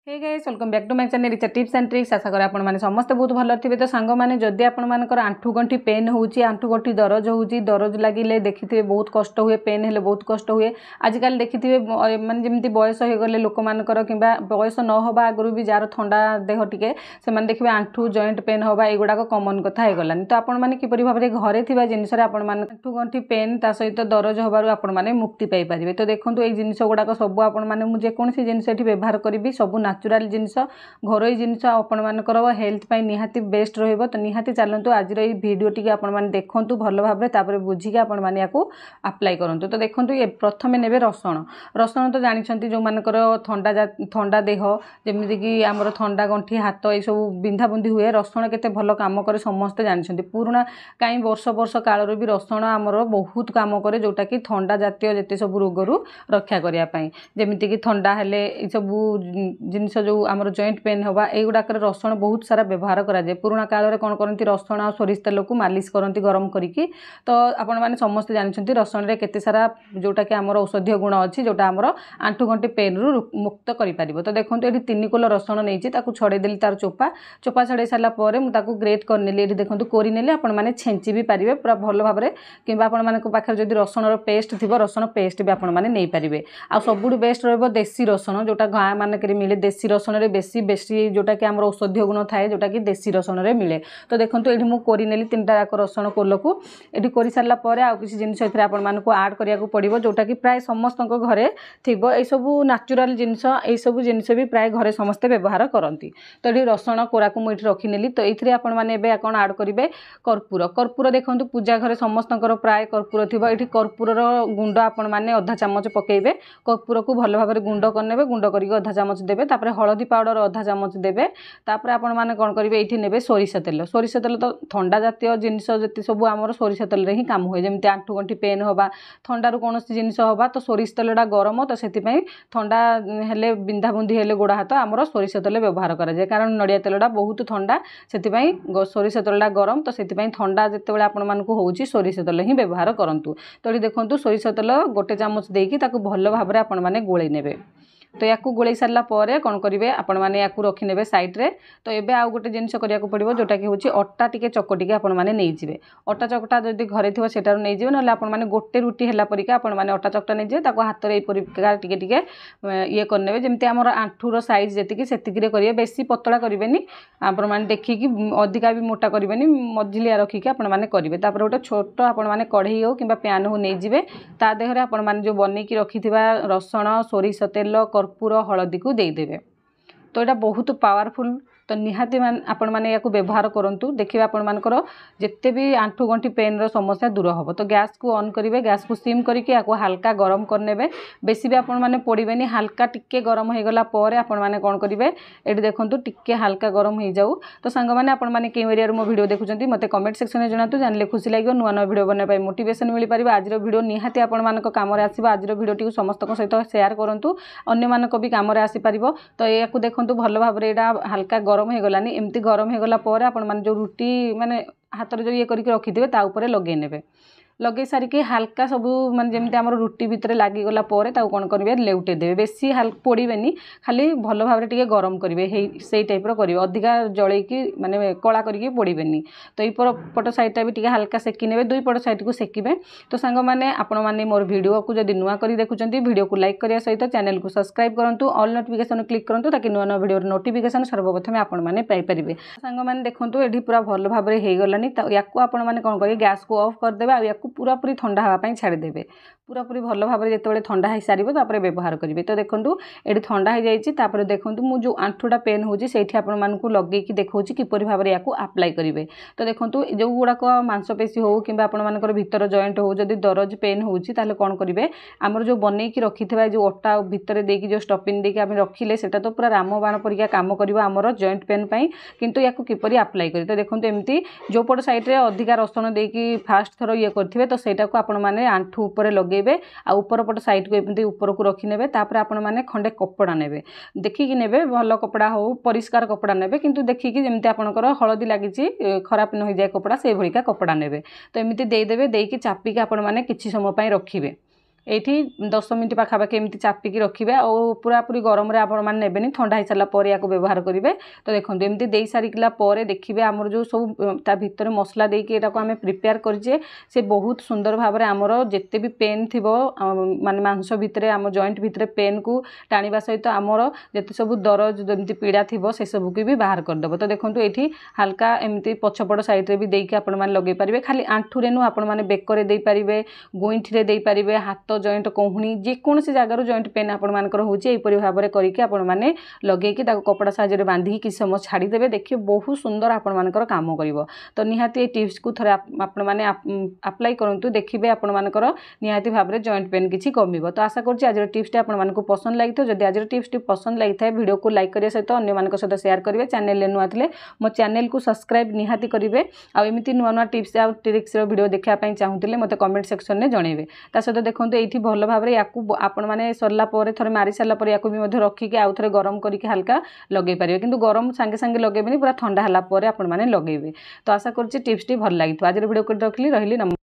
Hey guys welcome back to my channel it's tips and tricks. आशा करें आपण मैंने समस्त बहुत भल थे। तो सांग मैंने जदि आपर आंठू गंठी पेन होची आंठू गंठी दरज होची दरज लगिले देखिए बहुत कष्ट हुए पेन हेले बहुत कष्ट हुए। आजिकल देखिए माने जमी बयस हो गले लोक मानकर कि बयस न हवा आगु भी जार थंडा देह टिके से देखिए आंठू जॉइंट पेन हवा युवाक कमन कथा हो गलानी। तो आपण मैंने किपरि भाव में घरे थिबा जिनिस रे आपण माने आंठू गंठी पेन ता सहित दरज हबारु आपण माने मुक्ति पाई परिबे। तो देखंतु ए जिनिस गुड़ाक सब आपण माने मु जे कोनसी जिनिस एठी व्यवहार करिबी सब नेचुरल जिनिस घरोई जिनिस आपण मानकर हेल्थ पाई निहाती बेस्ट रहिबो। तो निहाती चलंतु आज रे वीडियो टिके आपण माने देखंतु भल भाव में तापर बुझिके आपण माने याकू अप्लाई करंतु। तो देखंतु ये प्रथमे नेबे रसुण। रसुण तो जानिछंती जो मानकर ठंडा देह जेमिति कि हमर ठंडा गंठी हाथ ए सब बिंधा बुंदी हुए रसुण केते भल काम करे समस्त जानिछंती। पुराना काई वर्ष वर्ष काल भी रसुण हमर बहुत काम करे जोटा कि ठंडा जातीय जेते सब रोगरू रक्षा करिया पई जेमिति कि ठंडा हेले ए सब जिनिस जो हमर जॉइंट पेन हवा एगुड़ाक रसुण बहुत सारा व्यवहार करा जाए। पुराना काल में कौन करती रसुण आ सोरिष तेल को मालिश करती गरम करिकी। तो आपण मैंने समस्त जानते रसुण रे केते सारा जोटा कि आमर औषधीय गुण अच्छी जोटा आमर आंठू गंठी पेन रु मुक्त कर पार। तो देखो ये 3 किलो रसुण नहीं छड़े देली तार चोपा चोपा छड़े सारापर मुझे ग्रेट करनेली ये देखो कोरी नेली आपण मैंने छेंची भी पारे पूरा भल भाव में कि पाखे जब रसुण पेस्ट थी रसुण पेस्ट भी आपण मैंने नहीं पारे। आ सब बेस्ट रही देसी रसुण जोटा गाँ मानक मिले देसी रसुण बेसी बेसी जोटा कि आम औषधीय गुण थाए जोटा कि देसी रसुण रे मिले। तो देखो ये मुझे कोरी नेली 3टा जाक रसुण कोल को ये कोरी सारा पर आउ किसी जिनिस आड करिया पड़ो जोटा कि प्राय समस्त घरे थी ये सब नेचुरल जिनिस ये सब जिनिस भी प्राय घरे समस्ते व्यवहार करती। तो ये रसुण कोरा को मुझे रखिनेली। तो ये आपने कौन आड करेंगे कर्पूर। कर्पूर देखो पूजा घरे समस्त प्राय कर्पूर थी ये कर्पूर गुंड आपण मैंने अधा चामच पकेबे कर्पूर को भल भाव में गुंड करने गुंड करके अधा चामच देवे तापर हलदी पाउडर अधा चामच देवे तापर आपण माने कौन करेंगे ये नेबे सोरिष तेल तो ठंडा जातीय जिनिस जी सब आम सोरिष तेल रे ही काम हुए जमी आंठू गंठी पेन हवा ठंडारू कौन जिनिस हवा तो सोरिष तेलटा गरम तो से ठंडा हेले बिंधा बुंदी हेले गोड़ हाथ आमर सोरिष तेल व्यवहार कराए कारण नड़िया तेलटा बहुत ठंडा से सोरिष तेलटा गरम तो से ठंडा जिते आपण मानक होची सोरिष तेल ही व्यवहार करूँ। तो ये देखो सोरिष तेल गोटे चामच देकी भल भाव में आपण माने गोळेई नेबे। तो या गोल सारा पर कौन करेंगे आपण मैंने या रखिने सैड्रे। तो ये आउ गोटे जिनिस करिया पड़ो जोटा कि हूँ अटा टी चकटिके आपण मैंने नहीं जाए अटा चकटा जब घरे थो से नहीं जाए ना आपण मैंने गोटे रुटी है परिका आपण मैंने अटा चकटा नहीं जाए हाथ में यह टिके ये करने जमी आम आंठूर सैज जी से करेंगे बेसी पतला करेंगे आपण मैंने देखिकी अधिका भी मोटा करेंगे मझिलिया रखिकी आपण मैंने करेंगे। गोटे छोट आपण मैंने कढ़ई हो कि पैन हो नहीं जाए ता देहरे आपण मैंने जो बनईकी रखि रसुण सोरिष तेल कर्पूर हलदी को देदेवे। तो यहाँ बहुत पावरफुल। तो निहाती आपण मैंने या व्यवहार करूँ देखिए आपण मानकर जिते भी आंठू गंठी पेन समस्या दूर हम। तो गैस को ऑन करेंगे गैस को सिम करके हाल्का गरम करने बेसी भी आपण मैंने पड़े हाल्का टिके गरम हो गला आपण मैंने कौन करेंगे ये देखो टिके हाल्का गरम हो जाऊ। तो सांग मैंने आपण मैंने क्यों एरिया मो वीडियो देखुं मत कमेंट सेक्शन में जनातु जानले खुशी लगे नुआ नुआ वीडियो बनवाई मोटिवेशन मिल पार। आज वीडियो निहाती आपण मानक काम आसो आज वीडियो समस्त सहित शेयर करूँ अन्य मानक भी काम आसीपर। तो या देखो भल भाव में यहाँ हाल्का गरम हो गलानी एमती गरम हो गला पर आपण माने जो रुटी माने हाथ में जो ये करके रखिथे ता ऊपर लगे नेबे लगे सारिकी हाल्का सबू माने जमी आम रुटी भितर लगिगला कौन करेंगे लेउटे देवे बेसी पोड़ेनि खाली भल भाव में गरम करेंगे से टाइप करेंगे अधिका जलैकी माने कला करके पोड़ेनि। तो ये पट साइडटा भी टिके हाल्का सेकी ने दुई पट साइड को सेकिबे। तो सांग मैंने आपण मैंने मोर वीडियो को जब नुआ कर देखुं वीडियो को लाइक करने सहित चैनल को सब्सक्राइब करूँ ऑल नोटिफिकेशन क्लिक करूँ ताकि नुआ नुआ वीडियो नोटिफिकेशन सर्वप्रथम आपण मैंने पाइपर। सांग मैंने देखो ये पूरा भल भाव में हो गलानी। या आपण मैंने कौन करेंगे गैस को ऑफ करदे आ पूरा पूरी ठंडा हाँपाई छाड़देवे पूरा पूरी भल भाव में जिते ठंडा हो सारे तापर व्यवहार करेंगे। तो देखो ये ठंडा हो जाए देखो मु जो आंठूटा पेन होची सेठी आपण मानकु लगेकी देखौची किपरि भाव में याकू अप्लाई करेंगे। तो देखो जो गुड़ाक मांसपेशी हो कि आपण भीतर जॉइंट हो जदि दरज पेन होची ताले कौन करेंगे आमर जो बनईकी रखिथिबा जो अटा भितर देकी जो स्टफिंग देकी आम रखिले सेटा तो पूरा रामबाण परिका काम करिवो आमर जॉइंट पेन पई किंतु याकू किपरि अप्लाई करी। तो देखो एमती जो पट साइड रे अधिका रसुण देकी फास्ट थरो ये करथिबे तो सेटा को आपण माने आंठू ऊपर लगे आ ऊपर पट साइड को एमती ऊपर को रखी नेबे तापर आपण माने खंडे कपड़ा नेबे देखिकी नेबे भल कपड़ा हो परिष्कार कपड़ा नेबे किंतु देखिकी जेमती आपनकर हलदी लागिची खराब न हो जाए कपड़ा से भलिका कपड़ा नेबे। तो एमती देदेबे देकी चापिकी आपण माने किछि समय पई रखिबे ଏଇଠି 10 ମିନିଟ୍ ପାଖାପାଖି ଏମିତି ଚାପିକି ରଖିବେ ଆଉ ପୁରାପୁରି ଗରମରେ ଆପଣମାନେ ନେବେନି, ଥଣ୍ଡା ହେଇସାରିଲା ପରେ ୟାକୁ ବ୍ୟବହାର କରିବେ। ତ ଦେଖନ୍ତୁ ଏମିତି ଦେଇ ସାରିଲା ପରେ ଦେଖିବେ ଆମର ଯେଉଁ ସବୁ ତା ଭିତରେ ମସଲା ଦେଇକି ଏଟାକୁ ଆମେ ପ୍ରିପେୟାର କରିଛେ ସେ ବହୁତ ସୁନ୍ଦର ଭାବରେ ଆମର ଯେତେ ବି ପେନ୍ ଥିବ ମାନେ ମାଂସ ଭିତରେ ଆମ ଜଏଣ୍ଟ ଭିତରେ ପେନ୍କୁ ଟାଣିବା ସହିତ ଆମର ଯେତେ ସବୁ ଦରଜ ଯେମିତି ପୀଡ଼ା ଥିବ ସେସବୁକୁ ବି ବାହାର କରିଦେବ। ତ ଦେଖନ୍ତୁ ଏଇଠି ହାଲକା ଏମିତି ପଛପଟ ସାଇଡ଼୍ରେ ବି ଦେଇକି ଆପଣମାନେ ଲଗାଇ ପାରିବେ। ଖାଲି ଆଣ୍ଠୁରେ ନୁହଁ, ଆପଣମାନେ ବେକରେ ଦେଇପାରିବେ, ଗୁଇଁଠିରେ ଦେଇପାରିବେ, ହାତ ଜଏଣ୍ଟ କହୁଣି ଯେକୌଣସି ଜାଗାରୁ ଜଏଣ୍ଟ ପେନ୍ ଆପଣମାନଙ୍କର ହେଉଛି ଏହିପରି ଭାବରେ କରିକି ଆପଣମାନେ ଲଗେଇକି ତାକୁ କପଡ଼ା ସାହାଯ୍ୟରେ ବାନ୍ଧିକି କିଛି ସମୟ ଛାଡ଼ିଦେବେ। ଦେଖିବେ ବହୁତ ସୁନ୍ଦର ଆପଣମାନଙ୍କର କାମ କରିବ। ତ ନିହାତି এই টিପ୍ସକୁ ଥରେ ଆପଣମାନେ ଆପ୍ଲାଏ କରନ୍ତୁ, ଦେଖିବେ ଆପଣମାନଙ୍କର ନିହାତି ଭାବରେ ଜଏଣ୍ଟ ପେନ୍ କିଛି କମିବ। ତ ଆଶା କରୁଛି ଆଜିର টিପ୍ସଟି ଆପଣମାନଙ୍କୁ ପସନ୍ଦ ଲାଗିଥିବ। ଯଦି ଆଜିର টিପ୍ସଟି ପସନ୍ଦ ଲାଗିଥାଏ ଭିଡ଼ିଓକୁ ଲାଇକ୍ କରିବା ସହିତ ଅନ୍ୟମାନଙ୍କ ସହିତ ସେୟାର କରିବେ। ଚ୍ୟାନେଲରେ ନୂଆ ଥିଲେ ମୋ ଚ୍ୟାନେଲକୁ ସବସ୍କ୍ରାଇବ୍ ନିହାତି କରିବେ। ଆଉ ଏମିତି ନୂଆ ନୂଆ টিପ୍ସ ଆଉ ଟ୍ରିକ୍ସର ଭିଡ଼ିଓ ଦେଖିବା ପାଇଁ ଚାହୁଁଥିଲେ ମୋତେ କମେଣ୍ଟ ସେକ୍ସନରେ ଜଣାଇବେ। ତା ସହିତ ଦେଖନ୍ତୁ ଏଇଠି ଭଲ ଭାବରେ ୟାକୁ ଆପଣମାନେ ସରିଲା ପରେ ଥରେ ମାରି ସାରିଲା ପରେ ୟାକୁ ବି ମଧ୍ୟ ରଖିକି ଆଉ ଥରେ ଗରମ କରିକି ହାଲକା ଲଗାଇ ପାରିବେ, କିନ୍ତୁ ଗରମ ସାଙ୍ଗେ ସାଙ୍ଗେ ଲଗାଇବେନି, ପୁରା ଥଣ୍ଡା ହେଲା ପରେ ଆପଣମାନେ ଲଗାଇବେ। ତ ଆଶା କରୁଛି টিପ୍ସটি ଭଲ ଲାଗିଥିବ। ଆଜିର ଭିଡ଼ିଓ କରି ରଖିଲି, ରହିଲି।